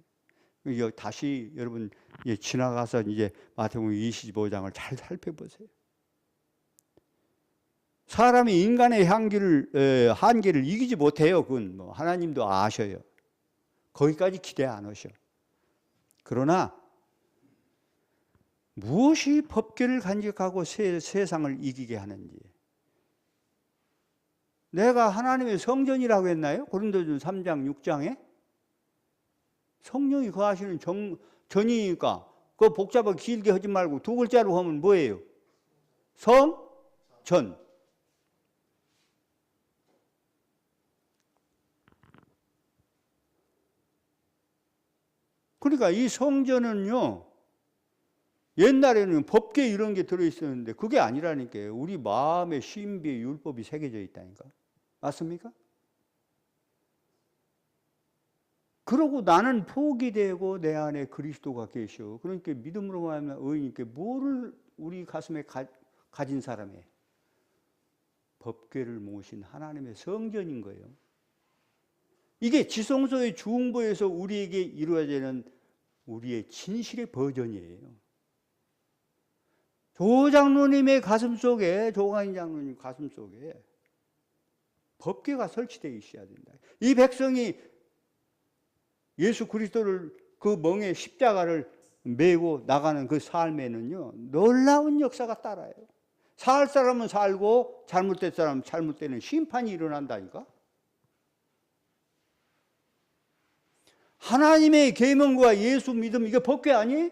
Speaker 1: 여기 다시 여러분 지나가서 이제 마태복음 25장을 잘 살펴보세요. 사람이 인간의 한계를 이기지 못해요. 그건 뭐 하나님도 아셔요. 거기까지 기대 안 하셔. 그러나 무엇이 법궤를 간직하고 세상을 이기게 하는지. 내가 하나님의 성전이라고 했나요? 고린도전서 3장 6장에 성령이 거하시는 전이니까 그거 복잡하게 길게 하지 말고 두 글자로 하면 뭐예요? 성전. 그러니까 이 성전은요, 옛날에는 법궤 이런 게 들어있었는데 그게 아니라니까요. 우리 마음의 신비의 율법이 새겨져 있다니까. 맞습니까? 그러고 나는 포기되고 내 안에 그리스도가 계셔. 그러니까 믿음으로 말하면 의인이니까 뭐를 우리 가슴에 가진 사람이에요? 법궤를 모신 하나님의 성전인 거예요. 이게 지성소의 중보에서 우리에게 이루어지는 우리의 진실의 버전이에요. 조 장로님의 가슴 속에, 조광인 장로님 가슴 속에 법궤가 설치되어 있어야 된다. 이 백성이 예수 그리스도를 그 멍에 십자가를 메고 나가는 그 삶에는요, 놀라운 역사가 따라요. 살 사람은 살고 잘못된 사람은 잘못되는 심판이 일어난다니까. 하나님의 계명과 예수 믿음, 이게 법궤 아니에요?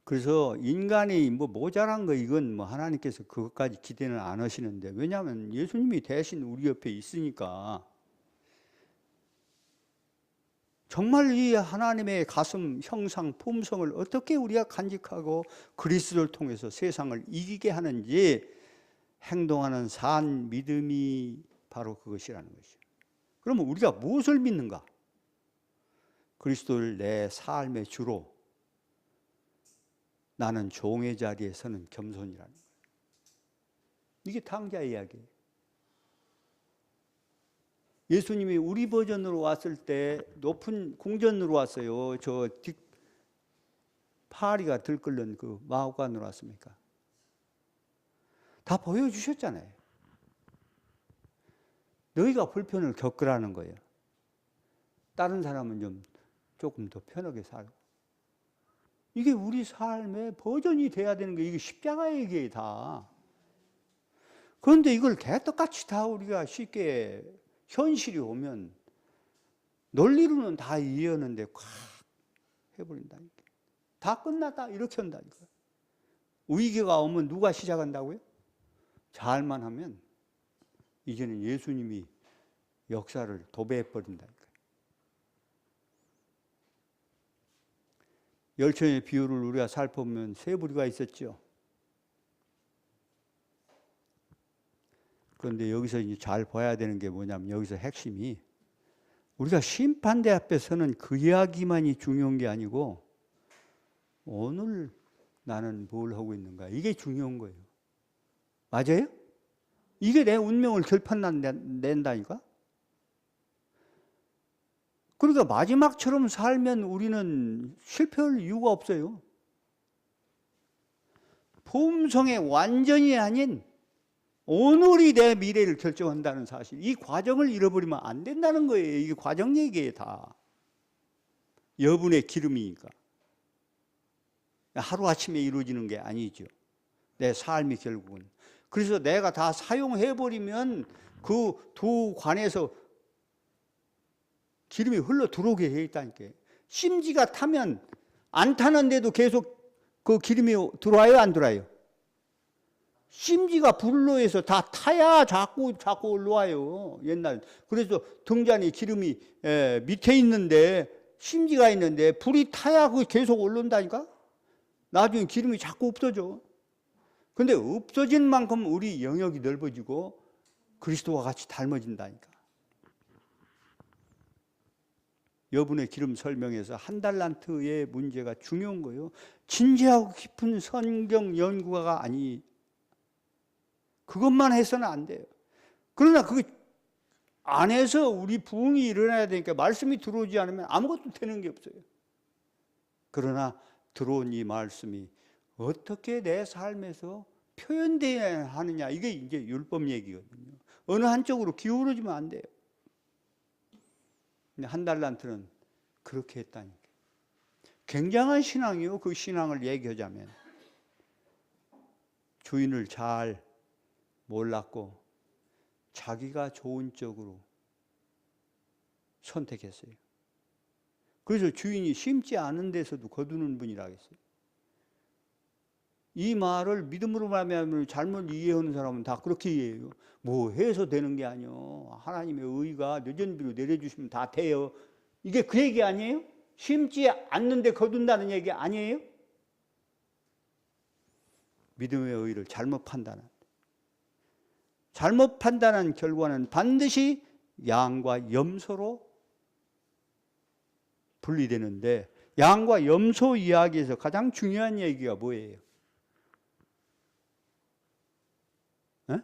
Speaker 1: 그래서 인간이 뭐 모자란 거 이건 뭐 하나님께서 그것까지 기대는 안 하시는데, 왜냐하면 예수님이 대신 우리 옆에 있으니까. 정말 이 하나님의 가슴 형상 품성을 어떻게 우리가 간직하고 그리스도를 통해서 세상을 이기게 하는지 행동하는 산 믿음이 바로 그것이라는 것이죠. 그러면 우리가 무엇을 믿는가? 그리스도를 내 삶의 주로, 나는 종의 자리에 서는 겸손이라는 거예요. 이게 탕자 이야기예요. 예수님이 우리 버전으로 왔을 때 높은 궁전으로 왔어요. 저 파리가 들끓는 그 마호관으로 왔습니까? 다 보여주셨잖아요. 너희가 불편을 겪으라는 거예요. 다른 사람은 조금 더 편하게 살고. 이게 우리 삶의 버전이 돼야 되는 거예요. 이게 십자가의 얘기예요, 다. 그런데 이걸 개떡같이 다 우리가 쉽게 현실이 오면 논리로는 다 이해하는데 콱 해버린다니까. 다 끝났다 이렇게 한다니까. 위기가 오면 누가 시작한다고요? 잘만 하면 이제는 예수님이 역사를 도배해버린다니까. 열천의 비유를 우리가 살펴보면 세 부류가 있었죠. 그런데 여기서 이제 잘 봐야 되는 게 뭐냐면, 여기서 핵심이 우리가 심판대 앞에 서는 그 이야기만이 중요한 게 아니고 오늘 나는 뭘 하고 있는가, 이게 중요한 거예요. 맞아요? 이게 내 운명을 결판낸다니까? 그러니까 마지막처럼 살면 우리는 실패할 이유가 없어요. 품성의 완전히 아닌 오늘이 내 미래를 결정한다는 사실, 이 과정을 잃어버리면 안 된다는 거예요. 이게 과정 얘기예요, 다. 여분의 기름이니까. 하루아침에 이루어지는 게 아니죠. 내 삶이 결국은. 그래서 내가 다 사용해버리면 그 두 관에서 기름이 흘러 들어오게 돼 있다니까요. 심지가 타면 안 타는데도 계속 그 기름이 들어와요, 안 들어와요? 심지가 불로 해서 다 타야 자꾸 올라와요. 옛날. 그래서 등잔이 기름이 밑에 있는데, 심지가 있는데 불이 타야 그 계속 올라온다니까? 나중에 기름이 자꾸 없어져. 근데 없어진 만큼 우리 영역이 넓어지고 그리스도와 같이 닮아진다니까. 여분의 기름 설명에서 한 달란트의 문제가 중요한 거예요. 진지하고 깊은 성경 연구가 아니, 그것만 해서는 안 돼요. 그러나 그 안에서 우리 부흥이 일어나야 되니까 말씀이 들어오지 않으면 아무것도 되는 게 없어요. 그러나 들어온 이 말씀이 어떻게 내 삶에서 표현되어야 하느냐, 이게 이제 율법 얘기거든요. 어느 한쪽으로 기울어지면 안 돼요. 근데 한 달란트는 그렇게 했다니까. 굉장한 신앙이요. 그 신앙을 얘기하자면 주인을 잘 몰랐고 자기가 좋은 쪽으로 선택했어요. 그래서 주인이 심지 않은 데서도 거두는 분이라고 했어요. 이 말을 믿음으로 말하면 잘못 이해하는 사람은 다 그렇게 이해해요. 뭐 해서 되는 게 아니요. 하나님의 의가 늦은 비로 내려주시면 다 돼요. 이게 그 얘기 아니에요? 심지 않는데 거둔다는 얘기 아니에요? 믿음의 의를 잘못 판단한. 잘못 판단한 결과는 반드시 양과 염소로 분리되는데, 양과 염소 이야기에서 가장 중요한 얘기가 뭐예요? 에?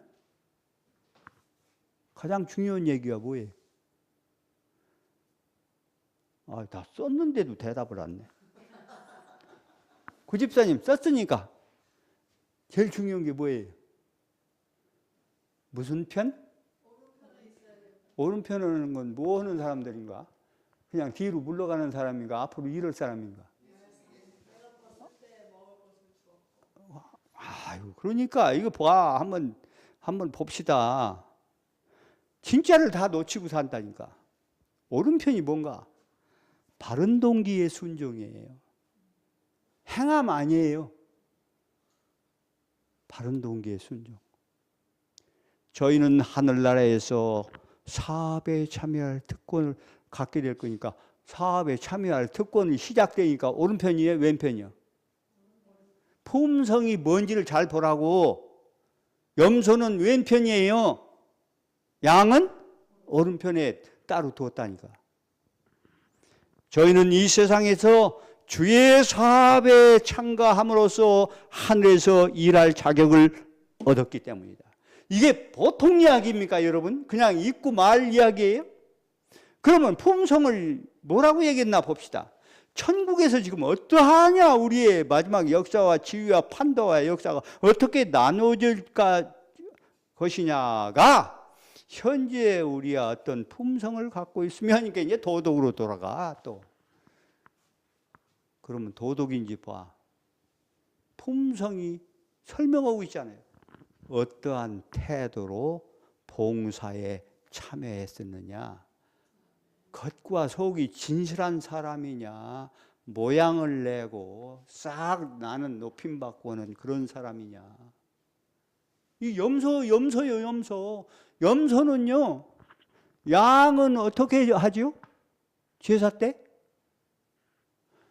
Speaker 1: 가장 중요한 얘기가 뭐예요? 다 썼는데도 대답을 안 해. 그 집사님 썼으니까 제일 중요한 게 뭐예요? 무슨 편? 오른편을 하는 건 뭐 하는 사람들인가? 그냥 뒤로 물러가는 사람인가? 앞으로 이럴 사람인가? 아유, 그러니까 이거 봐. 한번 봅시다. 진짜를 다 놓치고 산다니까. 오른편이 뭔가? 바른 동기의 순종이에요. 행함 아니에요. 바른 동기의 순종. 저희는 하늘나라에서 사업에 참여할 특권을 갖게 될 거니까, 사업에 참여할 특권이 시작되니까 오른편이에요? 왼편이요? 품성이 뭔지를 잘 보라고. 염소는 왼편이에요. 양은 오른편에 따로 두었다니까. 저희는 이 세상에서 주의 사업에 참가함으로써 하늘에서 일할 자격을 얻었기 때문이다. 이게 보통 이야기입니까, 여러분? 그냥 있고 말 이야기예요? 그러면 품성을 뭐라고 얘기했나 봅시다. 천국에서 지금 어떠하냐, 우리의 마지막 역사와 지위와 판도와 역사가 어떻게 나눠질 것이냐가 현재 우리가 어떤 품성을 갖고 있으면 이제 도덕으로 돌아가. 또 그러면 도덕인지 봐. 품성이 설명하고 있잖아요. 어떠한 태도로 봉사에 참여했었느냐, 겉과 속이 진실한 사람이냐, 모양을 내고 싹 나는 높임받고 하는 그런 사람이냐. 이 염소요, 염소. 염소는요, 양은 어떻게 하죠? 제사 때?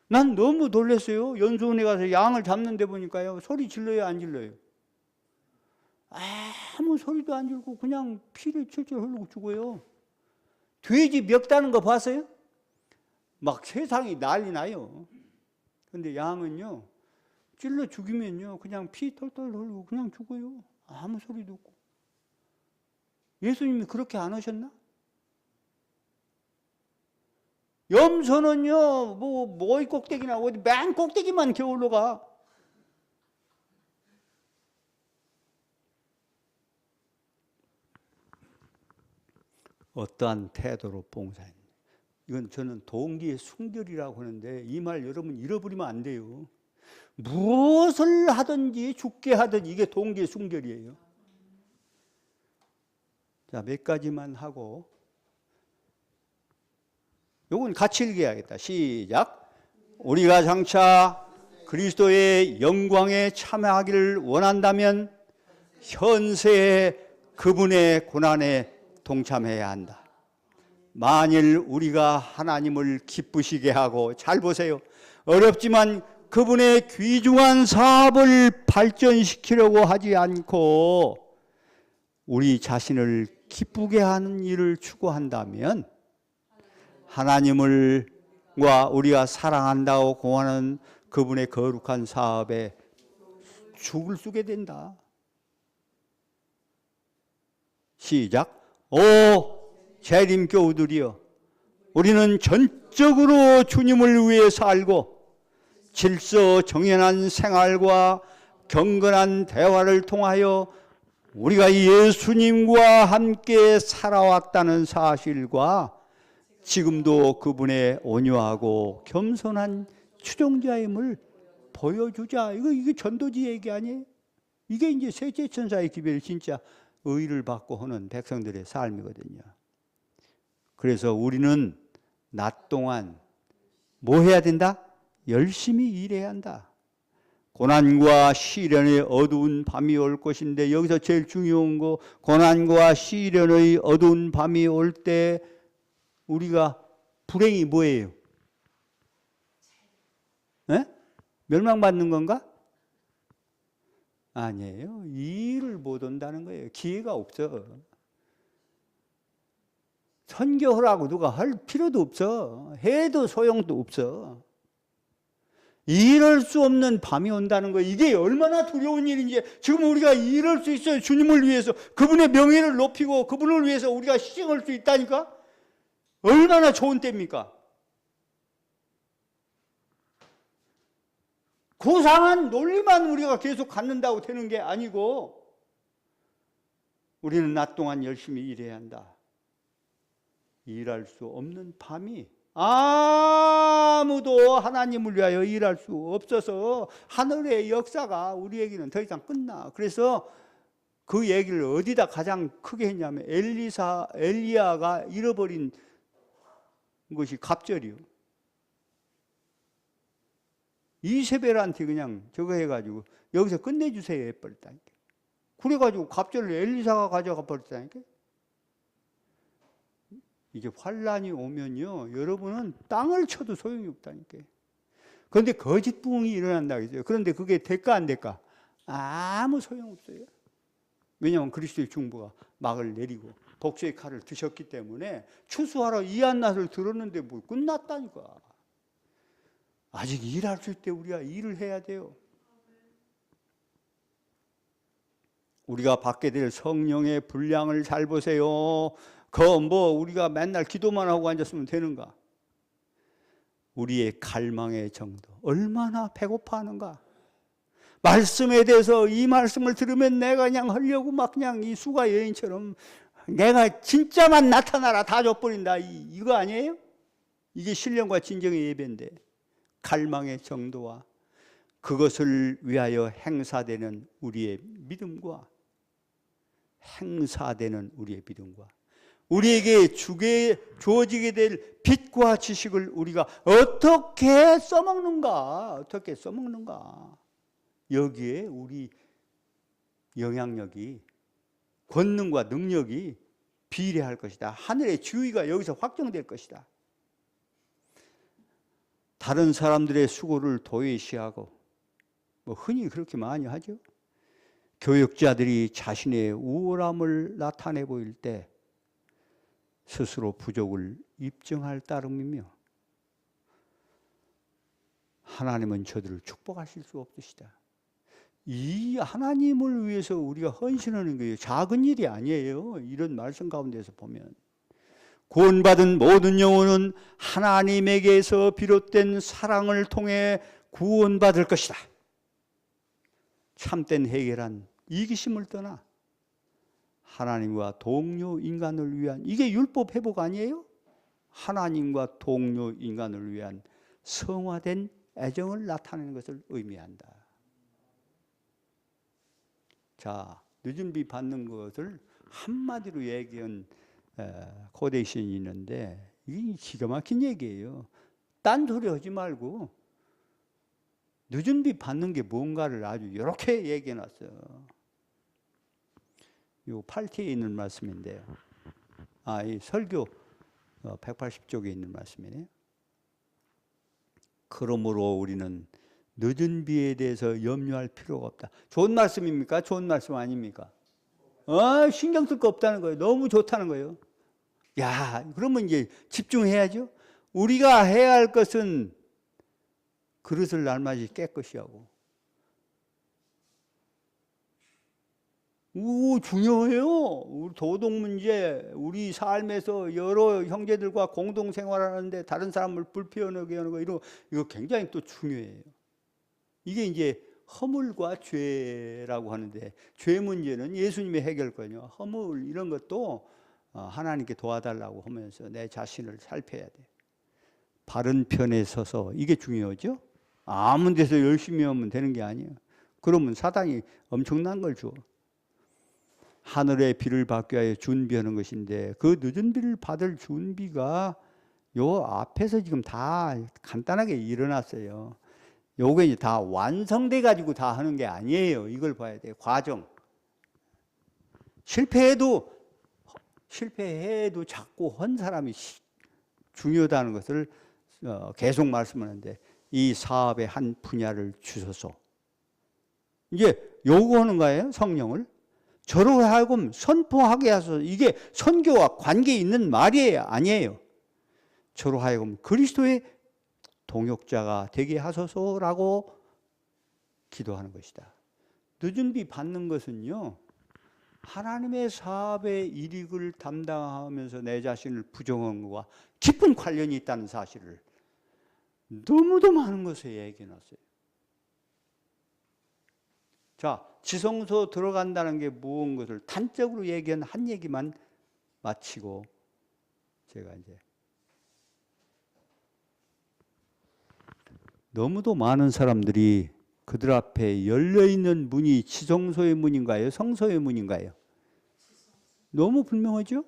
Speaker 1: 난 너무 놀랐어요. 연수원에 가서 양을 잡는데 보니까요, 소리 질러요, 안 질러요? 아무 소리도 안 질고 그냥 피를 철철 흘리고 죽어요. 돼지 멱다는 거 봤어요? 막 세상이 난리 나요. 근데 양은요, 찔러 죽이면요, 그냥 피 털털 흘리고 그냥 죽어요. 아무 소리도 없고. 예수님이 그렇게 안 하셨나? 염소는요, 뭐이 꼭대기나 어디 맨 꼭대기만 겨울로 가. 어떠한 태도로 봉사했냐. 이건 저는 동기의 순결이라고 하는데, 이 말 여러분 잃어버리면 안 돼요. 무엇을 하든지 죽게 하든 이게 동기의 순결이에요. 자, 몇 가지만 하고, 요건 같이 읽어야겠다. 시작. 우리가 장차 그리스도의 영광에 참여하기를 원한다면 현세의 그분의 고난에 동참해야 한다. 만일 우리가 하나님을 기쁘시게 하고, 잘 보세요, 어렵지만 그분의 귀중한 사업을 발전시키려고 하지 않고 우리 자신을 기쁘게 하는 일을 추구한다면 하나님과 우리가 사랑한다고 공하는 그분의 거룩한 사업에 죽을 쓰게 된다. 시작. 오 재림 교우들이여, 우리는 전적으로 주님을 위해 살고 질서 정연한 생활과 경건한 대화를 통하여 우리가 예수님과 함께 살아왔다는 사실과 지금도 그분의 온유하고 겸손한 추종자임을 보여주자. 이게 전도지 얘기 아니에요? 이게 이제 셋째 천사의 기별이 진짜 의를 받고 하는 백성들의 삶이거든요. 그래서 우리는 낮 동안 뭐 해야 된다? 열심히 일해야 한다. 고난과 시련의 어두운 밤이 올 것인데, 여기서 제일 중요한 거, 고난과 시련의 어두운 밤이 올 때 우리가 불행이 뭐예요? 네? 멸망받는 건가? 아니에요. 일을 못 온다는 거예요. 기회가 없어. 선교하라고 누가 할 필요도 없어. 해도 소용도 없어. 이럴 수 없는 밤이 온다는 거, 이게 얼마나 두려운 일인지. 지금 우리가 이럴 수 있어요. 주님을 위해서, 그분의 명예를 높이고 그분을 위해서 우리가 희생할 수 있다니까. 얼마나 좋은 때입니까? 고상한 논리만 우리가 계속 갖는다고 되는 게 아니고, 우리는 낮 동안 열심히 일해야 한다. 일할 수 없는 밤이, 아무도 하나님을 위하여 일할 수 없어서 하늘의 역사가 우리에게는 더 이상 끝나. 그래서 그 얘기를 어디다 가장 크게 했냐면, 엘리야가 잃어버린 것이 갑절이요. 이세벨한테 그냥 저거 해가지고 여기서 끝내주세요 해버렸다니까. 그래가지고 갑절을 엘리사가 가져가 버렸다니까. 이게 환란이 오면요, 여러분은 땅을 쳐도 소용이 없다니까. 그런데 거짓 부흥이 일어난다고 했어요. 그런데 그게 될까 안 될까? 아무 소용없어요. 왜냐하면 그리스도의 중보가 막을 내리고 복수의 칼을 드셨기 때문에, 추수하러 이한낫을 들었는데 뭐 끝났다니까. 아직 일할 수 있을 때 우리가 일을 해야 돼요. 우리가 받게 될 성령의 분량을 잘 보세요. 우리가 맨날 기도만 하고 앉았으면 되는가? 우리의 갈망의 정도, 얼마나 배고파하는가? 말씀에 대해서, 이 말씀을 들으면 내가 그냥 하려고 막 그냥 이 수가 여인처럼 내가 진짜만 나타나라 다 줘버린다, 이거 아니에요? 이게 신령과 진정의 예배인데, 갈망의 정도와 그것을 위하여 행사되는 우리의 믿음과, 우리에게 주어지게 될 빛과 지식을 우리가 어떻게 써먹는가, 여기에 우리 영향력이, 권능과 능력이 비례할 것이다. 하늘의 주의가 여기서 확정될 것이다. 다른 사람들의 수고를 도외시하고, 흔히 그렇게 많이 하죠. 교역자들이 자신의 우월함을 나타내 보일 때 스스로 부족을 입증할 따름이며, 하나님은 저들을 축복하실 수 없으시다. 이 하나님을 위해서 우리가 헌신하는 거예요. 작은 일이 아니에요. 이런 말씀 가운데서 보면, 구원받은 모든 영혼은 하나님에게서 비롯된 사랑을 통해 구원받을 것이다. 참된 해결한 이기심을 떠나 하나님과 동료 인간을 위한, 이게 율법 회복 아니에요? 하나님과 동료 인간을 위한 성화된 애정을 나타내는 것을 의미한다. 자, 늦은 비 받는 것을 한마디로 얘기한 코데이션이 있는데, 이게 기가 막힌 얘기예요. 딴소리 하지 말고 늦은 비 받는 게 뭔가를 아주 이렇게 얘기해 놨어요. 요 8티에 있는 말씀인데요. 이 설교 180쪽에 있는 말씀이네요. 그러므로 우리는 늦은 비에 대해서 염려할 필요가 없다. 좋은 말씀입니까? 좋은 말씀 아닙니까? 신경 쓸 거 없다는 거예요. 너무 좋다는 거예요. 야, 그러면 이제 집중해야죠. 우리가 해야 할 것은 그릇을 날마다 깨끗이 하고. 중요해요. 우리 도덕 문제, 우리 삶에서 여러 형제들과 공동 생활하는데 다른 사람을 불편하게 하는 거, 이거 굉장히 또 중요해요. 이게 이제 허물과 죄라고 하는데, 죄 문제는 예수님의 해결권이요. 허물 이런 것도 하나님께 도와달라고 하면서 내 자신을 살펴야 돼. 바른 편에 서서, 이게 중요하죠. 아무 데서 열심히 하면 되는 게 아니에요. 그러면 사단이 엄청난 걸 줘. 하늘의 비를 받기 위하여 준비하는 것인데, 그 늦은 비를 받을 준비가 요 앞에서 지금 다 간단하게 일어났어요. 요게 이제 다 완성돼 가지고 다 하는 게 아니에요. 이걸 봐야 돼요. 과정. 실패해도 자꾸 한 사람이 중요하다는 것을 계속 말씀하는데, 이 사업의 한 분야를 주소서. 이제 요구하는 거예요. 성령을. 저로 하여금 선포하게 하소서. 이게 선교와 관계 있는 말이에요? 아니에요. 저로 하여금 그리스도의 동역자가 되게 하소서라고 기도하는 것이다. 늦은 비 받는 것은요, 하나님의 사업의 일익을 담당하면서 내 자신을 부정한 것과 깊은 관련이 있다는 사실을 너무도 많은 것에 얘기해 놨어요. 자, 지성소 들어간다는 게 무언 것을 단적으로 얘기한 한 얘기만 마치고 제가 이제, 너무도 많은 사람들이 그들 앞에 열려있는 문이 지성소의 문인가요? 성소의 문인가요? 너무 분명하죠?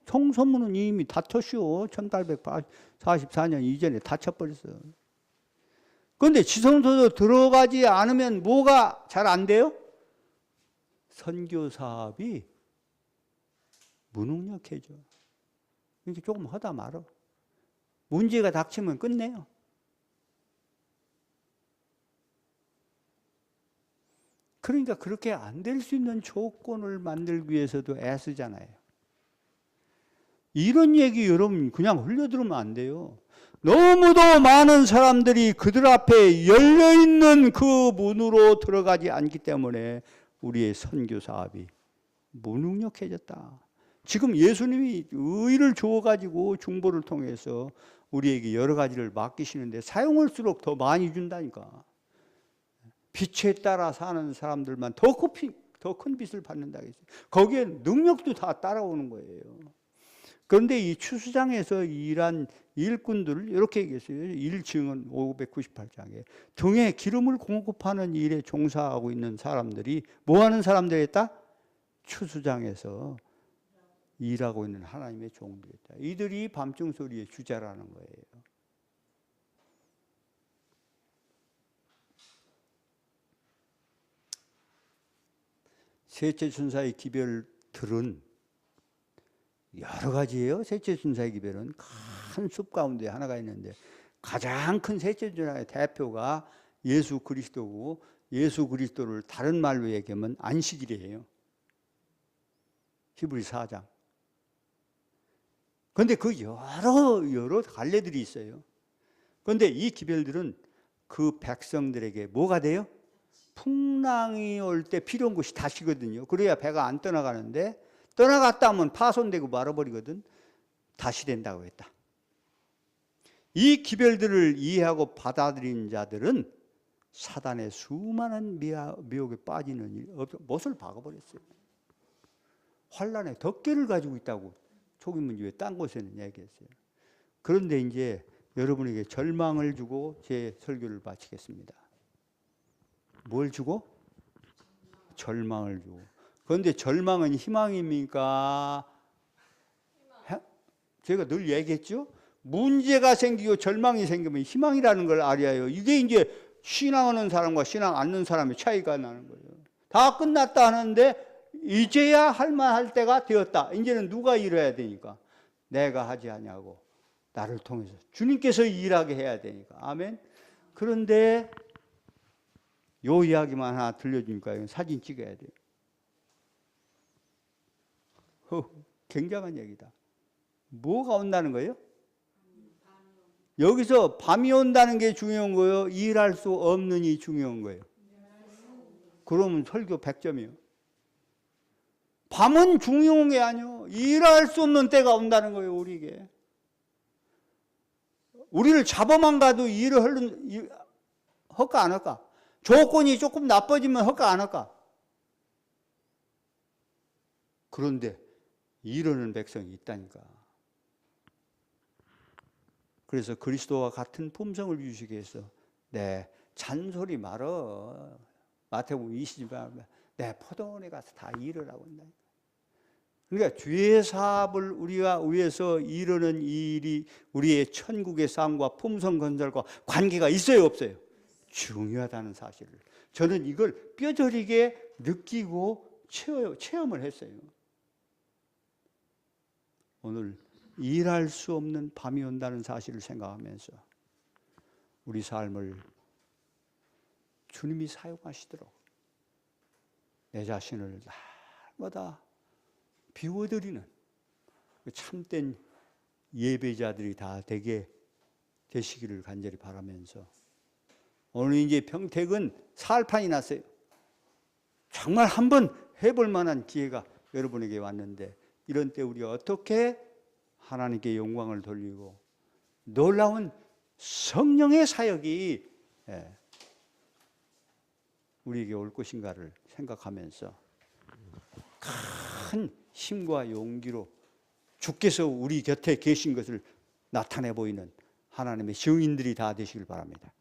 Speaker 1: 성소문은 이미 닫혔쇼. 1844년 이전에 닫혀버렸어요. 그런데 지성소도 들어가지 않으면 뭐가 잘 안 돼요? 선교 사업이 무능력해져. 이렇게 조금 하다 말어. 문제가 닥치면 끝내요. 그러니까 그렇게 안 될 수 있는 조건을 만들기 위해서도 애쓰잖아요. 이런 얘기 여러분 그냥 흘려들으면 안 돼요. 너무도 많은 사람들이 그들 앞에 열려있는 그 문으로 들어가지 않기 때문에 우리의 선교 사업이 무능력해졌다. 지금 예수님이 의를 주어가지고 중보를 통해서 우리에게 여러 가지를 맡기시는데 사용할수록 더 많이 준다니까. 빛에 따라 사는 사람들만 더 큰 빛을 받는다 했어요. 거기에 능력도 다 따라오는 거예요. 그런데 이 추수장에서 일한 일꾼들을 이렇게 얘기했어요. 1증언 598장에 등에 기름을 공급하는 일에 종사하고 있는 사람들이 뭐 하는 사람들이었다? 추수장에서 일하고 있는 하나님의 종들이었다. 이들이 밤중 소리의 주자라는 거예요. 셋째 천사의 기별들은 여러 가지예요. 셋째 천사의 기별은 큰 숲 가운데 하나가 있는데 가장 큰 셋째 천사의 대표가 예수 그리스도고, 예수 그리스도를 다른 말로 얘기하면 안식일이에요. 히브리 4장. 그런데 그 여러 갈래들이 있어요. 그런데 이 기별들은 그 백성들에게 뭐가 돼요? 풍랑이 올 때 필요한 것이 다시거든요. 그래야 배가 안 떠나가는데, 떠나갔다 하면 파손되고 말아버리거든. 다시 된다고 했다. 이 기별들을 이해하고 받아들인 자들은 사단의 수많은 미혹에 빠지는 일, 못을 박아버렸어요. 환란의 덮개를 가지고 있다고 초기문 주에 딴 곳에는 얘기했어요. 그런데 이제 여러분에게 절망을 주고 제 설교를 마치겠습니다. 뭘 주고? 절망을 주고. 그런데 절망은 희망입니까? 제가 늘 얘기했죠? 문제가 생기고 절망이 생기면 희망이라는 걸 알아요. 이게 이제 신앙하는 사람과 신앙 않는 사람의 차이가 나는 거예요. 다 끝났다 하는데 이제야 할만할 때가 되었다. 이제는 누가 일해야 되니까? 내가 하지 아니하고 나를 통해서 주님께서 일하게 해야 되니까. 아멘. 그런데 요 이야기만 하나 들려주니까 사진 찍어야 돼요. 굉장한 얘기다. 뭐가 온다는 거예요? 여기서 밤이 온다는 게 중요한 거예요? 일할 수 없는이 중요한 거예요? 그러면 설교 100점이에요. 밤은 중요한 게 아니에요. 일할 수 없는 때가 온다는 거예요, 우리에게. 우리를 잡아만 가도 일을 할까 안 할까? 조건이 조금 나빠지면 할까 안 할까? 그런데 이러는 백성이 있다니까. 그래서 그리스도와 같은 품성을 유지하기 위해서 잔소리 말어. 마태복음 20장 내 포도원에 가서 다 일을 하고 있다. 그러니까 주의 사업을 우리가 위해서 이루는 일이 우리의 천국의 삶과 품성 건설과 관계가 있어요, 없어요? 중요하다는 사실을 저는 이걸 뼈저리게 느끼고 체험을 했어요. 오늘 일할 수 없는 밤이 온다는 사실을 생각하면서 우리 삶을 주님이 사용하시도록 내 자신을 날마다 비워드리는 참된 예배자들이 다 되게 되시기를 간절히 바라면서 오늘 이제 평택은 사흘판이 났어요. 정말 한번 해볼 만한 기회가 여러분에게 왔는데 이런 때 우리가 어떻게 하나님께 영광을 돌리고 놀라운 성령의 사역이 우리에게 올 것인가를 생각하면서 큰 힘과 용기로 주께서 우리 곁에 계신 것을 나타내 보이는 하나님의 증인들이 다 되시길 바랍니다.